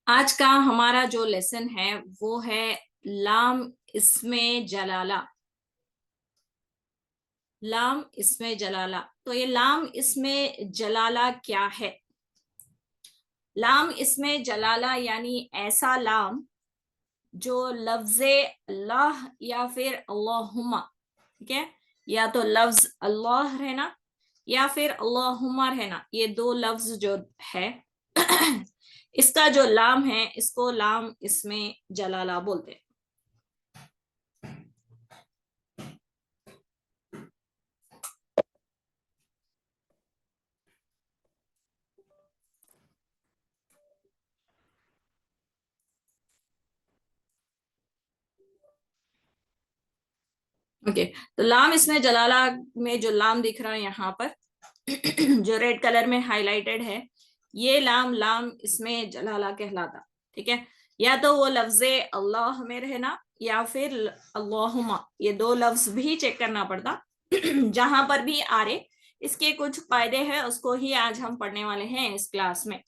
آج کا ہمارا جو لیسن ہے وہ ہے لام اسم جلالہ. لام اسم جلالہ. تو یہ لام اسم جلالہ کیا ہے؟ لام اسم جلالہ یعنی ایسا لام جو لفظ اللہ یا پھر اللہم، ٹھیک ہے، یا تو لفظ اللہ رہنا یا پھر اللہم رہنا، یہ دو لفظ جو ہے اس کا جو لام ہے اس کو لام اسم جلالہ بولتے ہیں. اوکے، تو لام اسم جلالہ میں جو لام دکھ رہا ہے یہاں پر جو ریڈ کلر میں ہائی لائٹڈ ہے، یہ لام لام اسم جلالہ کہلاتا. ٹھیک ہے، یا تو وہ لفظ اللہ میں رہنا یا پھر اللہم، یہ دو لفظ بھی چیک کرنا پڑتا جہاں پر بھی آ رہے. اس کے کچھ قاعدے ہیں، اس کو ہی آج ہم پڑھنے والے ہیں اس کلاس میں.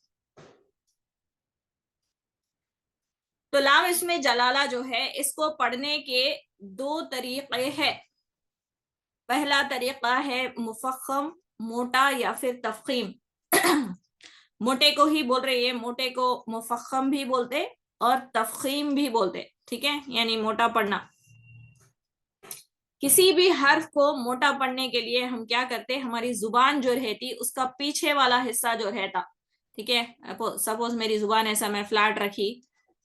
تو لام اسم جلالہ جو ہے اس کو پڑھنے کے دو طریقے ہیں. پہلا طریقہ ہے مفخم، موٹا یا پھر تفخیم. موٹے کو ہی بول رہے ہیں، موٹے کو مفخم بھی بولتے اور تفخیم بھی بولتے. ٹھیک ہے، یعنی موٹا پڑھنا. کسی بھی حرف کو موٹا پڑھنے کے لیے ہم کیا کرتے، ہماری زبان جو رہتی اس کا پیچھے والا حصہ جو رہتا، ٹھیک ہے، سپوز میری زبان ایسا میں فلیٹ رکھی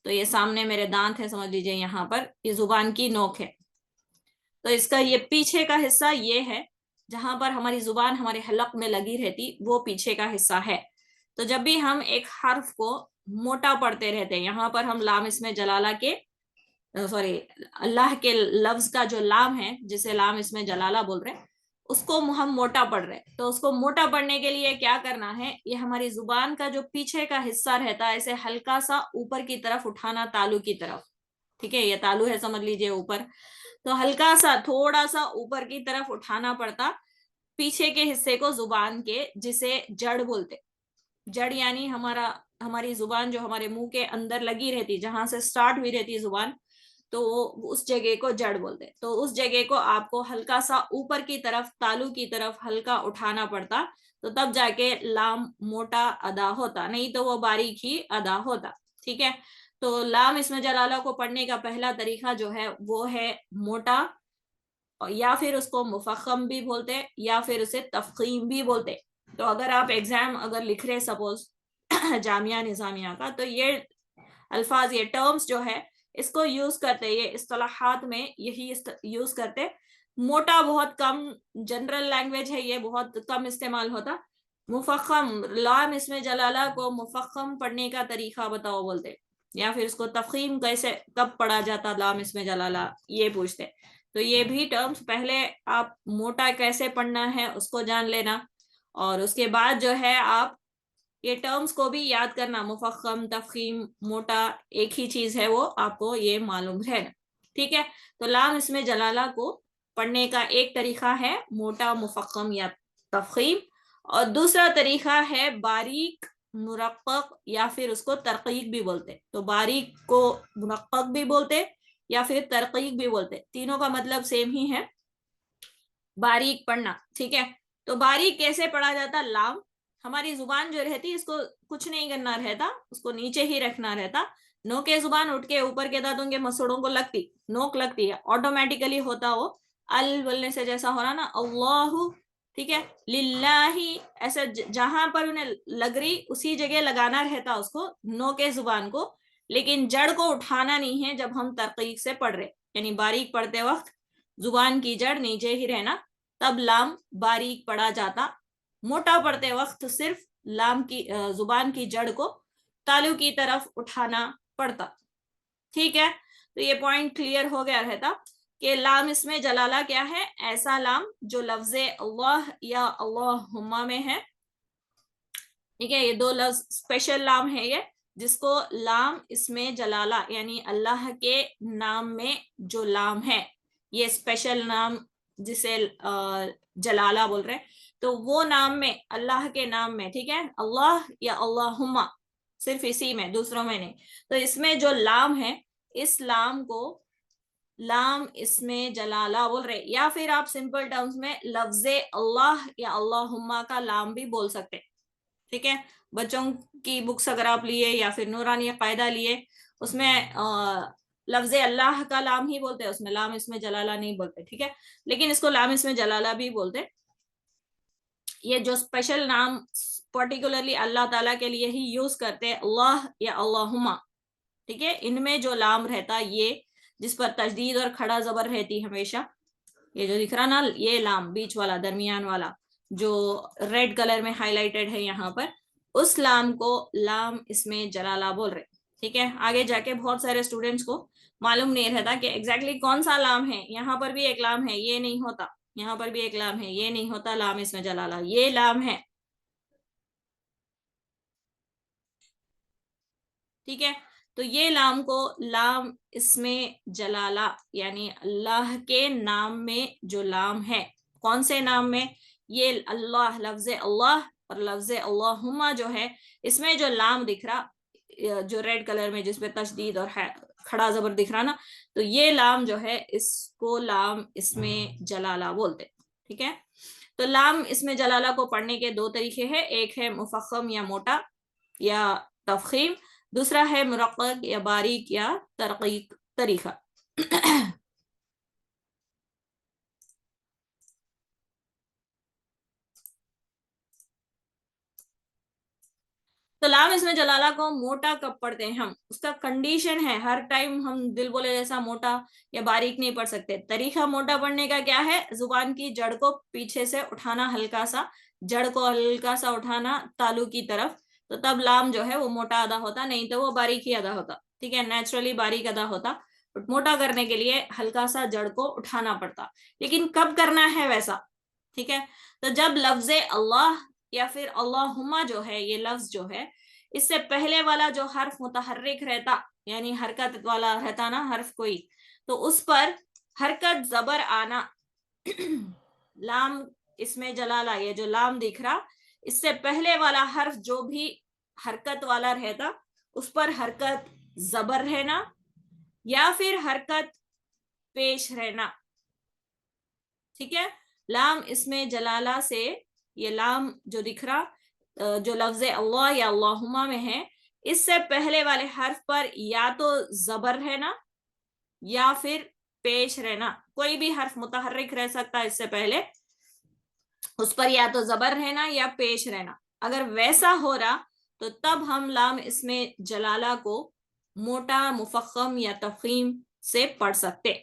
تو یہ سامنے میرے دانت ہے، سمجھ لیجئے یہاں پر یہ زبان کی نوک ہے، تو اس کا یہ پیچھے کا حصہ یہ ہے جہاں پر ہماری زبان ہمارے حلق میں لگی رہتی، وہ پیچھے کا حصہ ہے. تو جب بھی ہم ایک حرف کو موٹا پڑھتے رہتے ہیں، یہاں پر ہم لام اسم جلالہ کے اللہ کے لفظ کا جو لام ہے جسے لام اسم جلالہ بول رہے ہیں اس کو ہم موٹا پڑھ رہے. تو اس کو موٹا پڑھنے کے لیے کیا کرنا ہے، یہ ہماری زبان کا جو پیچھے کا حصہ رہتا ہے اسے ہلکا سا اوپر کی طرف اٹھانا، تالو کی طرف. ٹھیک ہے، یہ تالو ہے سمجھ لیجئے اوپر، تو ہلکا سا تھوڑا سا اوپر کی طرف اٹھانا پڑتا پیچھے کے حصے کو زبان کے، جسے جڑ بولتے. جڑ یعنی ہماری زبان جو ہمارے منہ کے اندر لگی رہتی، جہاں سے سٹارٹ ہوئی رہتی زبان، تو اس جگہ کو جڑ بولتے. تو اس جگہ کو آپ کو ہلکا سا اوپر کی طرف، تالو کی طرف ہلکا اٹھانا پڑتا، تو تب جا کے لام موٹا ادا ہوتا، نہیں تو وہ باریک ہی ادا ہوتا. ٹھیک ہے، تو لام اسم جلالہ کو پڑھنے کا پہلا طریقہ جو ہے وہ ہے موٹا، یا پھر اس کو مفخم بھی بولتے یا پھر اسے تفخیم بھی بولتے. تو اگر آپ ایگزام اگر لکھ رہے سپوز جامعہ نظامیہ کا، تو یہ الفاظ، یہ ٹرمز جو ہے اس کو یوز کرتے، یہ اصطلاحات میں یہی یوز کرتے. موٹا بہت کم جنرل لینگویج ہے، یہ بہت کم استعمال ہوتا. مفخم، لام اسم جلالہ کو مفخم پڑھنے کا طریقہ بتاؤ بولتے، یا پھر اس کو تفخیم کیسے کب پڑھا جاتا لام اسم جلالہ یہ پوچھتے. تو یہ بھی ٹرمز پہلے آپ موٹا کیسے پڑھنا ہے اس کو جان لینا، اور اس کے بعد جو ہے آپ یہ ٹرمز کو بھی یاد کرنا. مفخم، تفخیم، موٹا ایک ہی چیز ہے، وہ آپ کو یہ معلوم ہے. ٹھیک ہے، تو لام اسم جلالہ کو پڑھنے کا ایک طریقہ ہے موٹا، مفخم یا تفخیم، اور دوسرا طریقہ ہے باریک، مرقق یا پھر اس کو ترقیق بھی بولتے. تو باریک کو مرقق بھی بولتے یا پھر ترقیق بھی بولتے، تینوں کا مطلب سیم ہی ہے، باریک پڑھنا. ٹھیک ہے، تو باریک کیسے پڑھا جاتا، لام ہماری زبان جو رہتی اس کو کچھ نہیں کرنا رہتا، اس کو نیچے ہی رکھنا رہتا. نوک زبان اٹھ کے اوپر کے دانتوں کے مسوڑوں کو لگتی، نوک لگتی ہے، آٹومیٹیکلی ہوتا وہ ال بولنے سے جیسا ہو رہا نا، اللہ، ٹھیک ہے، للہ، ایسا جہاں پر انہیں لگ رہی اسی جگہ لگانا رہتا اس کو، نوک زبان کو. لیکن جڑ کو اٹھانا نہیں ہے جب ہم ترقیق سے پڑھ رہے، یعنی باریک پڑھتے وقت زبان کی جڑ نیچے ہی رہنا، تب لام باریک پڑھا جاتا. موٹا پڑھتے وقت صرف لام کی زبان کی جڑ کو تالو کی طرف اٹھانا پڑتا. ٹھیک ہے، تو یہ پوائنٹ کلیئر ہو گیا رہتا کہ لام اسم جلالہ کیا ہے، ایسا لام جو لفظ اللہ یا اللہم میں ہے. ٹھیک ہے، یہ دو لفظ اسپیشل لام ہے یہ، جس کو لام اسم جلالہ یعنی اللہ کے نام میں جو لام ہے، یہ اسپیشل نام جسے جلالہ بول رہے، تو وہ نام میں، اللہ کے نام میں، ٹھیک ہے، اللہ یا اللہم، صرف اسی میں, دوسروں میں نہیں. تو اس میں جو لام ہے, اس لام کو لام اسم جلالہ بول رہے, یا پھر آپ سمپل ٹرمز میں لفظ اللہ یا اللہم کا لام بھی بول سکتے. ٹھیک ہے, بچوں کی بکس اگر آپ لیے یا پھر نورانی قاعدہ لیے, اس میں لفظ اللہ کا لام ہی بولتے ہیں, اس میں لام اسم جلالہ نہیں بولتے. ٹھیک ہے, لیکن اس کو لام اسم جلالہ بھی بولتے. یہ جو اسپیشل نام پرٹیکولرلی اللہ تعالیٰ کے لیے ہی یوز کرتے ہیں, اللہ یا اللہم. ٹھیک ہے, ان میں جو لام رہتا یہ جس پر تشدید اور کھڑا زبر رہتی ہمیشہ, یہ جو دکھ رہا نا یہ لام بیچ والا درمیان والا جو ریڈ کلر میں ہائی لائٹڈ ہے یہاں پر, اس لام کو لام اسم جلالہ بول رہے. ٹھیک ہے, آگے جا کے بہت سارے اسٹوڈینٹس کو معلوم نہیں رہتا کہ ایگزیکٹلی کون سا لام ہے. یہاں پر بھی ایک لام ہے, یہ نہیں ہوتا. یہاں پر بھی ایک لام ہے, یہ نہیں ہوتا لام اسم جلالہ, یہ لام ہے. ٹھیک ہے, تو یہ لام کو لام اسم جلالہ یعنی اللہ کے نام میں جو لام ہے, کون سے نام میں, یہ اللہ, لفظ اللہ اور لفظ اللہم جو ہے, اس میں جو لام دکھ رہا جو ریڈ کلر میں جس پہ تشدید اور کھڑا زبر دکھ رہا نا, تو یہ لام جو ہے اس کو لام اسم جلالہ بولتے. ٹھیک ہے, تو لام اسم جلالہ کو پڑھنے کے دو طریقے ہیں, ایک ہے مفخم یا موٹا یا تفخیم, دوسرا ہے مرقق یا باریک یا ترقیق طریقہ. تو لام اسم جلالہ کو موٹا کب پڑھتے ہیں ہم, اس کا کنڈیشن ہے, ہر ٹائم ہم دل بولے جیسا موٹا یا باریک نہیں پڑھ سکتے. طریقہ موٹا پڑھنے کا کیا ہے, زبان کی جڑ کو پیچھے سے اٹھانا, ہلکا سا جڑ کو ہلکا سا اٹھانا تالو کی طرف, تو تب لام جو ہے وہ موٹا ادا ہوتا, نہیں تو وہ باریک ہی ادا ہوتا. ٹھیک ہے, نیچرلی باریک ادا ہوتا, موٹا کرنے کے لیے ہلکا سا جڑ کو اٹھانا پڑتا. لیکن کب کرنا ہے ویسا, ٹھیک ہے, تو جب لفظ اللہ یا پھر اللہم جو ہے, یہ لفظ جو ہے, اس سے پہلے والا جو حرف متحرک رہتا یعنی حرکت والا رہتا نا حرف کوئی, تو اس پر حرکت زبر آنا. لام اسم جلالہ, یہ جو لام دکھ رہا, اس سے پہلے والا حرف جو بھی حرکت والا رہتا, اس پر حرکت زبر رہنا یا پھر حرکت پیش رہنا. ٹھیک ہے, لام اسم جلالہ سے یہ لام جو دکھ رہا جو لفظ اللہ یا اللہم میں ہے, اس سے پہلے والے حرف پر یا تو زبر رہنا یا پھر پیش رہنا. کوئی بھی حرف متحرک رہ سکتا اس سے پہلے, اس پر یا تو زبر رہنا یا پیش رہنا. اگر ویسا ہو رہا تو تب ہم لام اسم جلالہ کو موٹا, مفخم یا تفخیم سے پڑھ سکتے.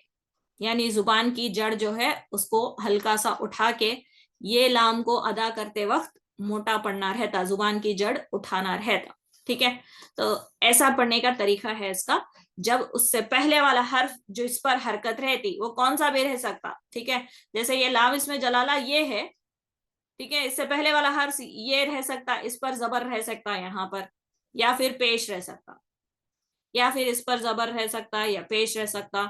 یعنی زبان کی جڑ جو ہے اس کو ہلکا سا اٹھا کے یہ لام کو ادا کرتے وقت موٹا پڑھنا رہتا, زبان کی جڑ اٹھانا رہتا. ٹھیک ہے, تو ایسا پڑھنے کا طریقہ ہے اس کا. جب اس سے پہلے والا حرف جو اس پر حرکت رہتی وہ کون سا بھی رہ سکتا. ٹھیک ہے, جیسے یہ لام اسم جلالہ یہ ہے, ٹھیک ہے, اس سے پہلے والا حرف یہ رہ سکتا, اس پر زبر رہ سکتا یہاں پر, یا پھر پیش رہ سکتا, یا پھر اس پر زبر رہ سکتا یا پیش رہ سکتا.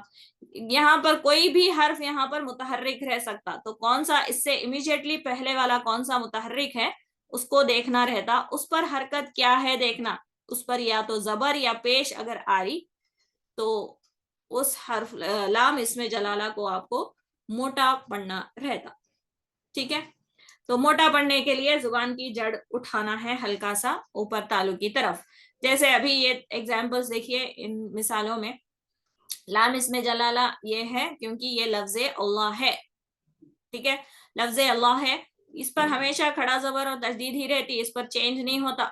یہاں پر کوئی بھی حرف یہاں پر متحرک رہ سکتا, تو کون سا اس سے امیڈیٹلی پہلے والا کون سا متحرک ہے اس کو دیکھنا رہتا, اس پر حرکت کیا ہے دیکھنا, اس پر یا تو زبر یا پیش اگر آ رہی تو اس حرف لام اسم جلالہ کو آپ کو موٹا پڑھنا رہتا. ٹھیک ہے, تو موٹا پڑھنے کے لیے زبان کی جڑ اٹھانا ہے ہلکا سا اوپر تالو کی طرف. جیسے ابھی یہ ایگزامپلس دیکھیے ان مثالوں میں, لام اسم جلالہ یہ ہے کیونکہ یہ لفظ اللہ ہے. ٹھیک ہے, لفظ اللہ ہے, اس پر ہمیشہ کھڑا زبر اور تشدید ہی رہتی, اس پر چینج نہیں ہوتا.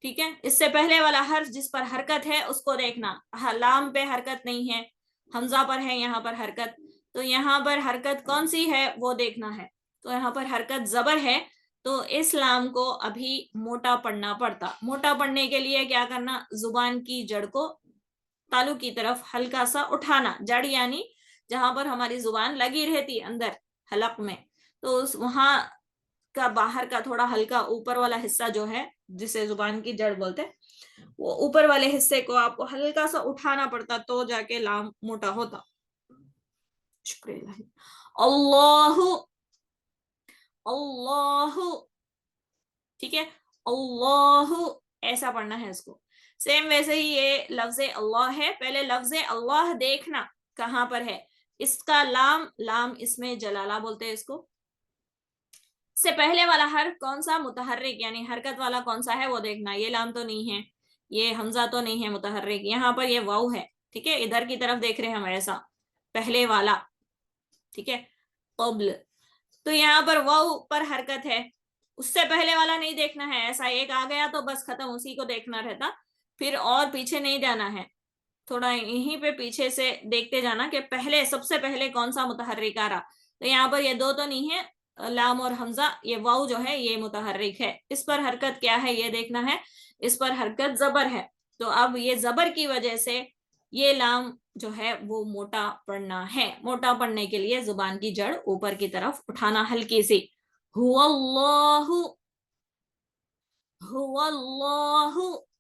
ٹھیک ہے, اس سے پہلے والا حرف جس پر حرکت ہے اس کو دیکھنا, لام پہ حرکت نہیں ہے, حمزہ پر ہے یہاں پر حرکت, تو یہاں پر حرکت کون سی ہے وہ دیکھنا ہے. تو یہاں پر حرکت زبر ہے, تو اس لام کو ابھی موٹا پڑھنا پڑتا. موٹا پڑھنے کے لیے کیا کرنا, زبان کی جڑ کو تالو کی طرف ہلکا سا اٹھانا, جڑ یعنی جہاں پر ہماری زبان لگی رہتی اندر حلق میں, تو وہاں کا باہر کا تھوڑا ہلکا اوپر والا حصہ جو ہے جسے زبان کی جڑ بولتے, وہ اوپر والے حصے کو آپ کو ہلکا سا اٹھانا پڑتا, تو جا کے لام موٹا ہوتا. شکریہ. اللہ, اللہ, ٹھیک ہے, اللہ, ایسا پڑھنا ہے اس کو. سیم ویسے ہی یہ لفظ اللہ ہے, پہلے لفظ اللہ دیکھنا کہاں پر ہے, اس کا لام اس میں جلالہ بولتے ہیں اس کو. سے پہلے والا حرف کون سا متحرک یعنی حرکت والا کون سا ہے وہ دیکھنا. یہ لام تو نہیں ہے, یہ حمزہ تو نہیں ہے متحرک, یہاں پر یہ واو ہے. ٹھیک ہے, ادھر کی طرف دیکھ رہے ہیں ہم, ایسا پہلے والا. ٹھیک ہے, قبل, تو یہاں پر واو پر حرکت ہے, اس سے پہلے والا نہیں دیکھنا ہے. ایسا ایک آ گیا تو بس ختم, اسی کو دیکھنا رہتا, پھر اور پیچھے نہیں جانا ہے. تھوڑا یہیں پہ پیچھے سے دیکھتے جانا کہ پہلے سب سے پہلے کون سا متحرک آ رہا. تو یہاں پر یہ دو تو نہیں ہے, لام اور حمزہ, یہ واو جو ہے یہ متحرک ہے. اس پر حرکت کیا ہے یہ دیکھنا ہے, اس پر حرکت زبر ہے. تو اب یہ زبر کی وجہ سے یہ لام جو ہے وہ موٹا پڑھنا ہے. موٹا پڑھنے کے لیے زبان کی جڑ اوپر کی طرف اٹھانا ہلکی سی. هو اللہ, هو اللہ,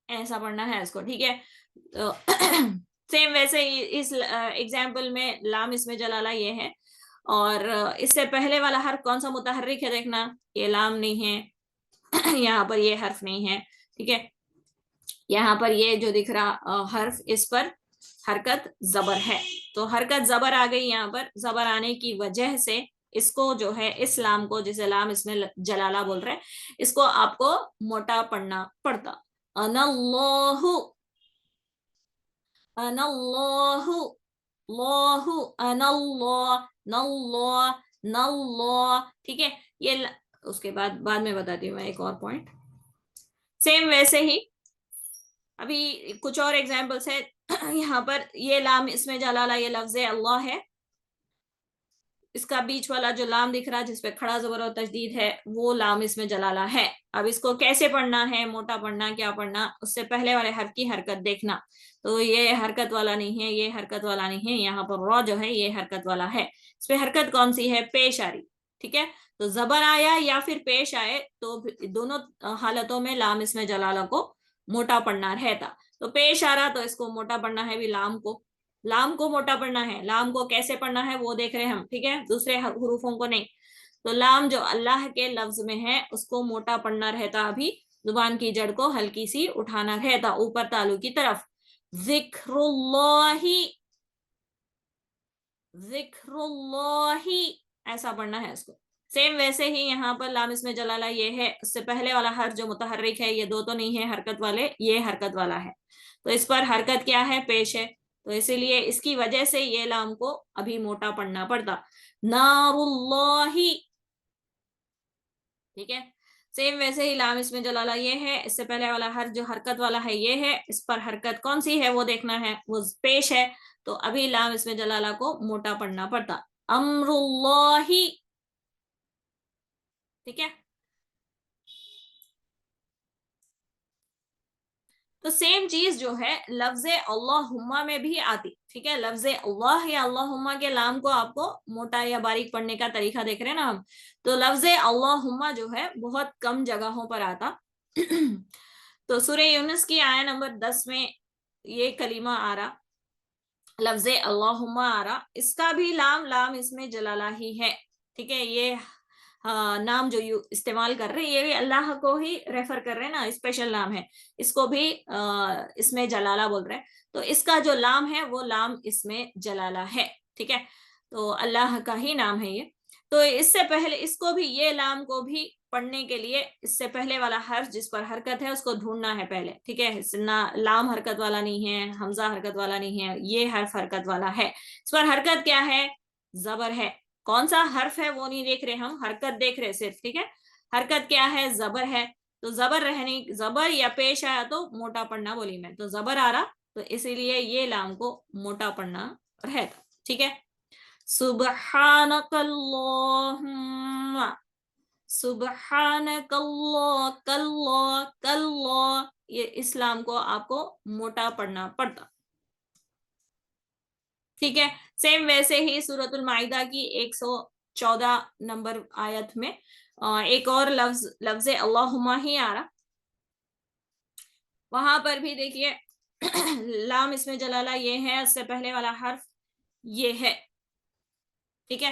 ایسا پڑھنا ہے اس کو. ٹھیک ہے, سیم ویسے اس ایگزامپل میں لام اس میں جلالہ یہ ہے, اور اس سے پہلے والا حرف کون سا متحرک ہے دیکھنا, یہ لام نہیں ہے, یہاں پر یہ حرف نہیں ہے. ٹھیک ہے, یہاں پر یہ جو دکھ رہا حرف, اس پر حرکت زبر ہے. تو حرکت زبر آ گئی, یہاں پر زبر آنے کی وجہ سے اس کو جو ہے, اس لام کو, جسے لام اس میں جلالہ بول رہے, اس کو آپ کو موٹا پڑھنا پڑتا. انا اللہ, انا اللہ, اللہ, انا اللہ, ناللہ, ناللہ. ٹھیک ہے, یہ اس کے بعد میں بتاتی ہوں میں ایک اور پوائنٹ. سیم ویسے ہی ابھی کچھ اور ایگزامپلس ہے. یہاں پر یہ لام اس میں جلالہ, یہ لفظ اللہ ہے, اس کا بیچ والا جو لام دکھ رہا جس پہ کھڑا زبر اور تشدید ہے, وہ لام اس میں جلالہ ہے. اب اس کو کیسے پڑھنا ہے, موٹا پڑھنا, کیا پڑھنا, اس سے پہلے والے حرف کی حرکت دیکھنا. تو یہ حرکت والا نہیں ہے, یہ حرکت والا نہیں ہے, یہاں پر را جو ہے یہ حرکت والا ہے. اس پہ حرکت کون سی ہے, پیش آ رہی. ٹھیک ہے, تو زبر آیا یا پھر پیش آئے, تو دونوں حالتوں میں لام اس میں جلالہ کو موٹا پڑھنا رہتا. تو پیش آ رہا تو اس کو موٹا پڑھنا ہے بھی, لام کو موٹا پڑھنا ہے. لام کو کیسے پڑھنا ہے وہ دیکھ رہے ہیں ہم. ٹھیک ہے, دوسرے حروفوں کو نہیں. تو لام جو اللہ کے لفظ میں ہے اس کو موٹا پڑھنا رہتا, ابھی زبان کی جڑ کو ہلکی سی اٹھانا رہتا اوپر تالو کی طرف. ذکر اللہ, ذکر اللہ, ایسا پڑھنا ہے اس کو. سیم ویسے ہی یہاں پر لام اس میں جلالہ یہ ہے, اس سے پہلے والا حرف جو متحرک ہے, یہ دو تو نہیں ہے حرکت والے, یہ حرکت والا ہے. تو اس پر حرکت کیا ہے, پیش ہے. تو اسی لیے اس کی وجہ سے یہ لام کو ابھی موٹا پڑھنا پڑتا. نار اللہ. ٹھیک ہے, سیم ویسے ہی لام اس میں جلالہ یہ ہے, اس سے پہلے والا حرف جو حرکت والا ہے یہ ہے, اس پر حرکت کون سی ہے وہ دیکھنا ہے, وہ پیش ہے. تو ابھی لام اس میں جلالہ کو موٹا پڑھنا پڑتا. امر اللہ. ٹھیک ہے, تو سیم چیز جو ہے لفظ اللہم میں بھی آتی. ٹھیک ہے, لفظ اللہ یا اللہم کے لام کو آپ کو موٹا یا باریک پڑھنے کا طریقہ دیکھ رہے ہیں نا ہم. تو لفظ اللہم جو ہے بہت کم جگہوں پر آتا. تو سورہ یونس کی آیت نمبر 10 میں یہ کلمہ آ رہا, لفظ اللہم آ رہا, اس کا بھی لام اس میں جلالہ ہی ہے. ٹھیک ہے, یہ نام جو استعمال کر رہے یہ بھی اللہ کو ہی ریفر کر رہے ہیں نا, اسپیشل نام ہے, اس کو بھی اس میں جلالہ بول رہے ہیں. تو اس کا جو لام ہے وہ لام اس میں جلالہ ہے. ٹھیک ہے, تو اللہ کا ہی نام ہے یہ. تو اس سے پہلے اس کو بھی, یہ لام کو بھی پڑھنے کے لیے اس سے پہلے والا حرف جس پر حرکت ہے اس کو ڈھونڈنا ہے پہلے. ٹھیک ہے, لام حرکت والا نہیں ہے, حمزہ حرکت والا نہیں ہے, یہ حرف حرکت والا ہے. اس پر حرکت کیا ہے, زبر ہے. کون سا حرف ہے وہ نہیں دیکھ رہے ہم, حرکت دیکھ رہے صرف. ٹھیک ہے, حرکت کیا ہے, زبر ہے. تو زبر رہنے, زبر یا پیش آیا تو موٹا پڑھنا بولی میں, تو زبر آ رہا تو اسی لیے یہ لام کو موٹا پڑھنا رہتا. ٹھیک ہے, سبحانک اللہم, سبحانک اللہ, کلہ, کلہ, یہ اسلام کو آپ کو موٹا پڑھنا پڑتا. ٹھیک ہے, سیم ویسے ہی سورۃ المائدہ کی 114 نمبر آیت میں ایک اور لفظ اللہم ہی آ رہا. وہاں پر بھی دیکھیے لام اس میں جلالہ یہ ہے, اس سے پہلے والا حرف یہ ہے. ٹھیک ہے,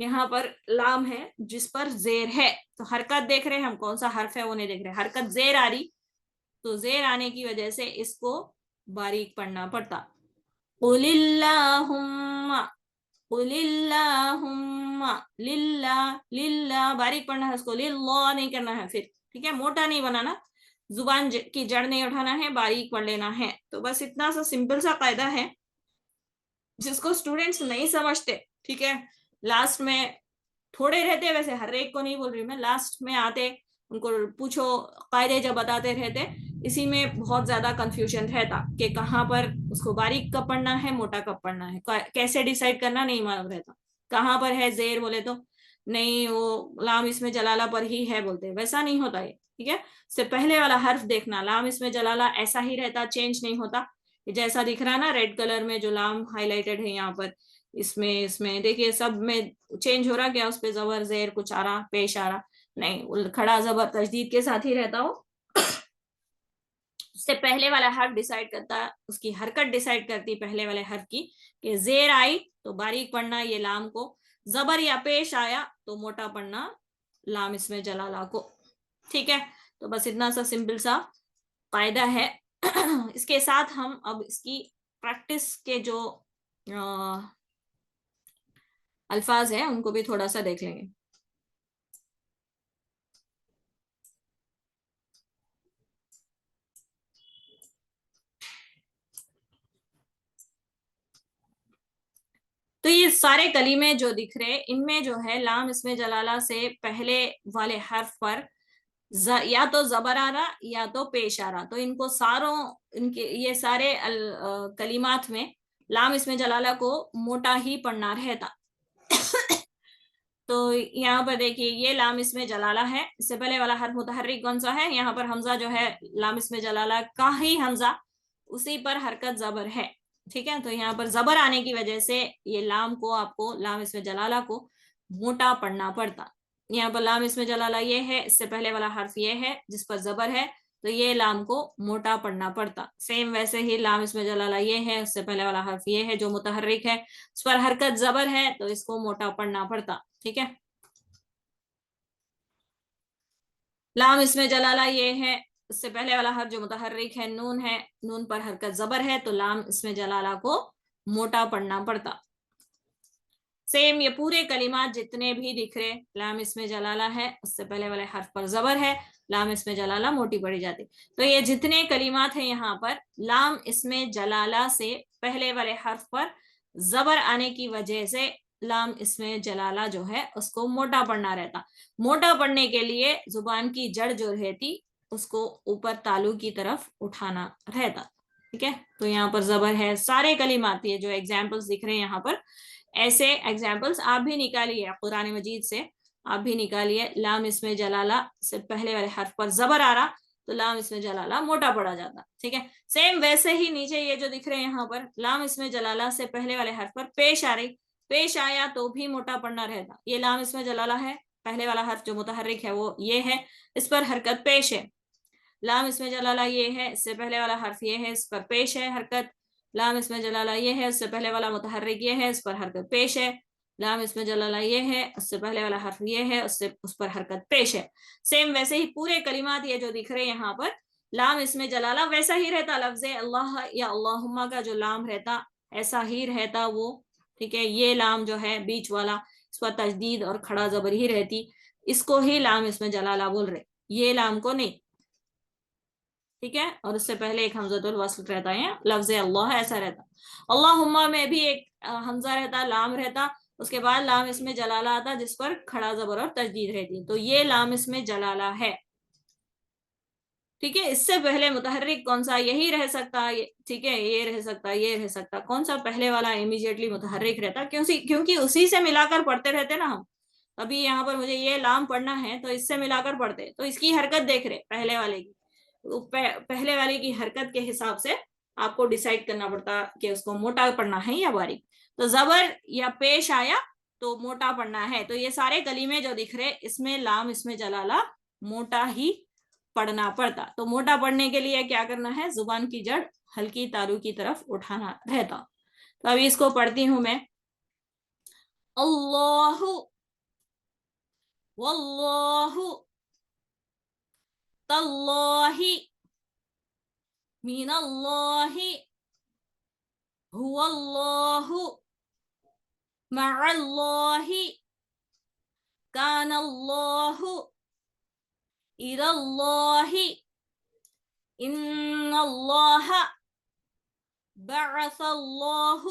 یہاں پر لام ہے جس پر زیر ہے، تو حرکت دیکھ رہے ہیں ہم، کون سا حرف ہے وہ نہیں دیکھ رہے، حرکت زیر آ رہی، تو زیر آنے کی وجہ سے اس کو باریک پڑھنا پڑتا. قل اللہم، قل اللہم، للہ، للہ باریک پڑھنا ہے اس کو، للہ نہیں کرنا ہے پھر، ٹھیک ہے، موٹا نہیں بنانا، زبان کی جڑ نہیں اٹھانا ہے، باریک پڑھ لینا ہے. تو بس اتنا سا سمپل سا قاعدہ ہے جس کو اسٹوڈینٹس نہیں سمجھتے، ٹھیک ہے. لاسٹ میں تھوڑے رہتے، ویسے ہر ایک کو نہیں بول رہی میں، لاسٹ میں آتے ان کو پوچھو، قاعدے جب بتاتے رہتے، اسی میں بہت زیادہ کنفیوژن رہتا کہ کہاں پر اس کو باریک کب پڑھنا ہے، موٹا کب پڑھنا ہے، کیسے ڈیسائیڈ کرنا نہیں معلوم رہتا. کہاں پر ہے زیر بولے تو نہیں، وہ لام اس میں جلالہ پر ہی ہے بولتے، ویسا نہیں ہوتا یہ، ٹھیک ہے. اس سے پہلے والا حرف دیکھنا، لام اس میں جلالہ ایسا ہی رہتا، چینج نہیں ہوتا. جیسا دکھ رہا نا ریڈ کلر میں جو لام ہائی لائٹڈ ہے یہاں پر، اس میں دیکھیے سب میں چینج ہو رہا کیا، اس پہ زبر زیر کچھ آ رہا، پیش آ رہا نہیں، کھڑا زبر تشدید کے ساتھ ہی رہتا ہو. اس سے پہلے والا حرف ڈیسائیڈ کرتا، اس کی حرکت ڈیسائیڈ کرتی پہلے والے حرف کی، کہ زیر آئی تو باریک پڑھنا یہ لام کو، زبر یا پیش آیا تو موٹا پڑھنا لام اس میں جلالہ کو، ٹھیک ہے. تو بس اتنا سا سمپل سا قاعدہ ہے. اس کے ساتھ ہم اب اس کی پریکٹس کے جو الفاظ ہیں ان کو بھی تھوڑا سا دیکھ لیں گے. تو یہ سارے کلیمے جو دکھ رہے ان میں جو ہے لام اس میں جلالہ سے پہلے والے حرف پر یا تو زبر آ رہا یا تو پیش آ رہا، تو ان کو ساروں ان کے یہ سارے کلمات میں لام اس میں جلالہ کو موٹا ہی پڑھنا رہتا. تو یہاں پر دیکھیے یہ لام اس میں جلالہ ہے، اس سے پہلے والا حرف متحرک کون سا ہے، یہاں پر حمزہ جو ہے لام اس میں جلالہ کا ہی حمزہ، اسی پر حرکت زبر ہے، ٹھیک ہے. تو یہاں پر زبر آنے کی وجہ سے یہ لام کو آپ کو لام اس میں جلالہ کو موٹا پڑھنا پڑتا. یہاں پر لام اس میں جلالہ یہ ہے، اس سے پہلے والا حرف یہ ہے جس پر زبر ہے، تو یہ لام کو موٹا پڑھنا پڑتا. سیم ویسے ہی لام اس میں جلالہ یہ ہے، اس سے پہلے والا حرف یہ ہے جو متحرک ہے، اس پر حرکت زبر ہے تو اس کو موٹا پڑھنا پڑتا، ٹھیک ہے. لام اس میں جلالہ یہ ہے، اس سے پہلے والا حرف جو متحرک ہے نون ہے، نون پر حرکت زبر ہے تو لام اس میں جلالہ کو موٹا پڑھنا پڑتا. سیم یہ پورے کلمات جتنے بھی دکھ رہے لام اس میں جلالہ ہے، اس سے پہلے والے حرف پر زبر ہے، لام اس میں جلالہ موٹی پڑی جاتی. تو یہ جتنے کلمات ہیں یہاں پر لام اس میں جلالہ سے پہلے والے حرف پر زبر آنے کی وجہ سے لام اس میں جلالہ جو ہے اس کو موٹا پڑھنا رہتا. موٹا پڑھنے کے لیے زبان کی جڑ جو رہتی اس کو اوپر تالو کی طرف اٹھانا رہتا، ٹھیک ہے. تو یہاں پر زبر ہے، سارے کلمات یہ جو ایگزامپلس دکھ رہے ہیں یہاں پر، ایسے ایگزامپلس آپ بھی نکالیے قرآن مجید سے، آپ بھی نکالیے. لام اس میں جلالہ سے پہلے والے حرف پر زبر آ رہا تو لام اس میں جلالہ موٹا پڑا جاتا، ٹھیک ہے. سیم ویسے ہی نیچے یہ جو دکھ رہے ہیں یہاں پر لام اس میں جلالہ سے پہلے والے حرف پر پیش آ رہی، پیش آیا تو بھی موٹا پڑنا رہتا. یہ لام اس میں جلالہ ہے، پہلے والا حرف جو متحرک ہے وہ یہ ہے، اس پر حرکت پیش ہے. لام اس میں جلالہ یہ ہے، اس سے پہلے والا حرف یہ ہے، اس پر پیش ہے حرکت. لام اس میں جلالہ یہ ہے، اس سے پہلے والا متحرک یہ ہے، اس پر حرکت پیش ہے. لام اس میں جلالہ یہ ہے، اس سے پہلے والا حرف یہ ہے، اس پر حرکت پیش ہے. سیم ویسے ہی پورے کلمات یہ جو دکھ رہے یہاں پر لام اس میں جلالہ ویسا ہی رہتا، لفظ اللہ یا اللہم کا جو لام رہتا ایسا ہی رہتا وہ، ٹھیک ہے. یہ لام جو ہے بیچ والا اس پر تشدید اور کھڑا زبر ہی رہتی، اس کو ہی لام اس میں جلالہ بول رہے، یہ لام کو نہیں، ٹھیک ہے. اور اس سے پہلے ایک حمزۃ الوصل رہتا ہے، لفظ اللہ ایسا رہتا. اللہم میں بھی ایک حمزہ رہتا، لام رہتا، اس کے بعد لام اس میں جلالہ آتا جس پر کھڑا زبر اور تشدید رہتی، تو یہ لام اس میں جلالہ ہے، ٹھیک ہے. اس سے پہلے متحرک کون سا، یہی رہ سکتا، ٹھیک ہے، یہ رہ سکتا، یہ رہ سکتا، کون سا پہلے والا امیجیٹلی متحرک رہتا، کیونکہ اسی سے ملا کر پڑھتے رہتے نا ہم. ابھی یہاں پر مجھے یہ لام پڑھنا ہے تو اس سے ملا کر پڑھتے، تو اس کی حرکت دیکھ رہے پہلے والے کی، پہلے والے کی حرکت کے حساب سے آپ کو ڈیسائیڈ کرنا پڑتا کہ اس کو موٹا پڑھنا ہے یا باریک. تو زبر یا پیش آیا تو موٹا پڑھنا ہے. تو یہ سارے کلیمے جو دکھ رہے اس میں لام اس میں جلالہ موٹا ہی پڑھنا پڑتا. تو موٹا پڑھنے کے لیے کیا کرنا ہے، زبان کی جڑ ہلکی تالو کی طرف اٹھانا رہتا. تو ابھی اس کو پڑھتی ہوں میں. اللہ واللہ تاللہ من اللہ هو اللہ مع اللہ کان اللہ الی اللہ ان اللہ بعث اللہ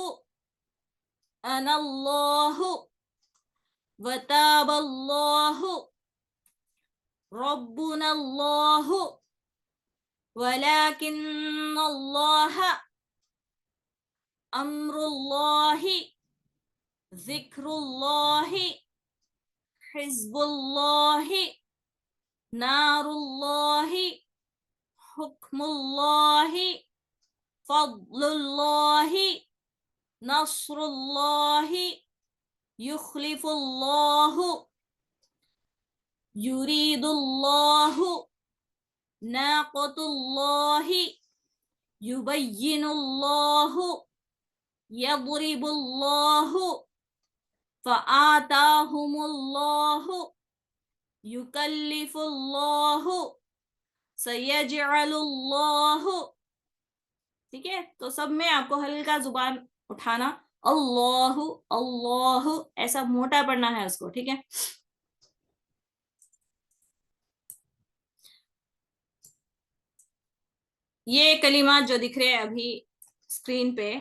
انا اللہ وتاب اللہ ربنا اللہ ولكن اللہ امر اللہ ذکر اللہ حزب اللہ نار اللہ حکم اللہ فضل اللہ نصر اللہ یخلف اللہ یرید اللہ ناقۃ اللہ یبین اللہ یضرب اللہ فآتاہم اللہ یکلف اللہ سیجعل اللہ. ٹھیک ہے، تو سب میں آپ کو ہلکا زبان اٹھانا، اللہ اللہ ایسا موٹا پڑھنا ہے اس کو. ٹھیک ہے، یہ کلمات جو دکھ رہے ہیں ابھی اسکرین پہ،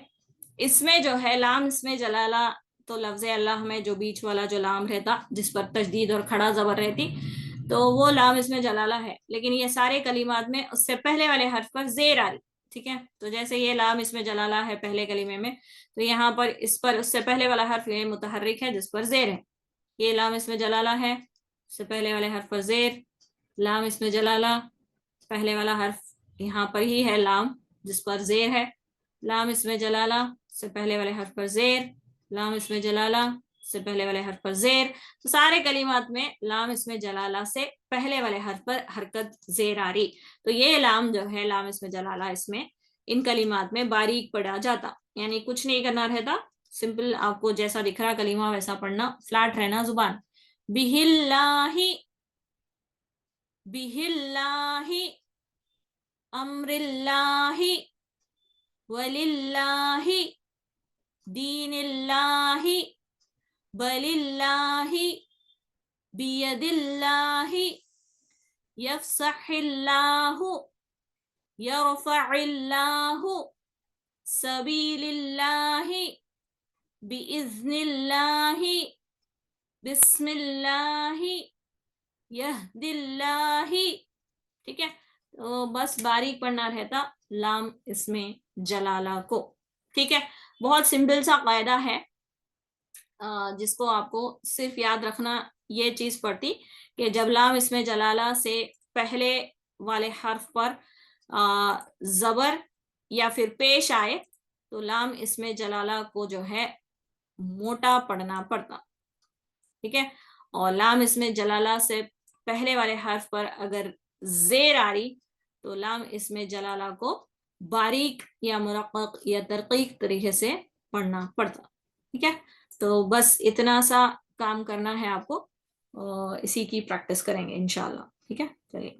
اس میں جو ہے لام اس میں جلالہ، تو لفظ اللہ میں جو بیچ والا جو لام رہتا جس پر تشدید اور کھڑا زبر رہتی تو وہ لام اس میں جلالہ ہے. لیکن یہ سارے کلمات میں اس سے پہلے والے حرف پر زیر آ رہی. ٹھیک ہے، تو جیسے یہ لام اس میں جلالہ ہے پہلے کلمے میں، تو یہاں پر اس پر اس سے پہلے والا حرف یہ متحرک ہے جس پر زیر ہے. یہ لام اس میں جلالہ ہے، اس سے پہلے والے حرف پر زیر. لام اس میں جلالہ، پہلے والا حرف یہاں پر ہی ہے لام جس پر زیر ہے. لام اس میں جلالہ، سے پہلے والے حرف پر زیر. لام اس میں جلالہ، سے پہلے والے حرف پر زیر. تو سارے کلمات میں لام اس میں جلالہ سے پہلے والے حرف پر حرکت زیر آ رہی. تو یہ لام جو ہے لام اس میں جلالہ، اس میں ان کلمات میں باریک پڑھا جاتا، یعنی کچھ نہیں کرنا رہتا، سمپل آپ کو جیسا دکھ رہا کلمہ ویسا پڑھنا، فلیٹ رہنا زبان. بِهِ اللَّهِ بِهِ اللَّهِ امر اللہ وللہ دین اللہ بل اللہ بید اللہ یفصح اللہ یرفع اللہ سبیل اللہ باذن اللہ بسم اللہ یہد اللہ. ٹھیک ہے، تو بس باریک پڑھنا رہتا لام اس میں جلالہ کو. ٹھیک ہے، بہت سمپل سا قاعدہ ہے جس کو آپ کو صرف یاد رکھنا یہ چیز پڑتی کہ جب لام اس میں جلالہ سے پہلے والے حرف پر زبر یا پھر پیش آئے تو لام اس میں جلالہ کو جو ہے موٹا پڑھنا پڑتا. ٹھیک ہے، اور لام اس میں جلالہ سے پہلے والے حرف پر اگر زیر آ رہی تو لام اس میں جلالہ کو باریک یا مرقق یا ترقیق طریقے سے پڑھنا پڑتا. ٹھیک ہے، تو بس اتنا سا کام کرنا ہے آپ کو، اسی کی پریکٹس کریں گے انشاءاللہ. ٹھیک ہے، چلیے.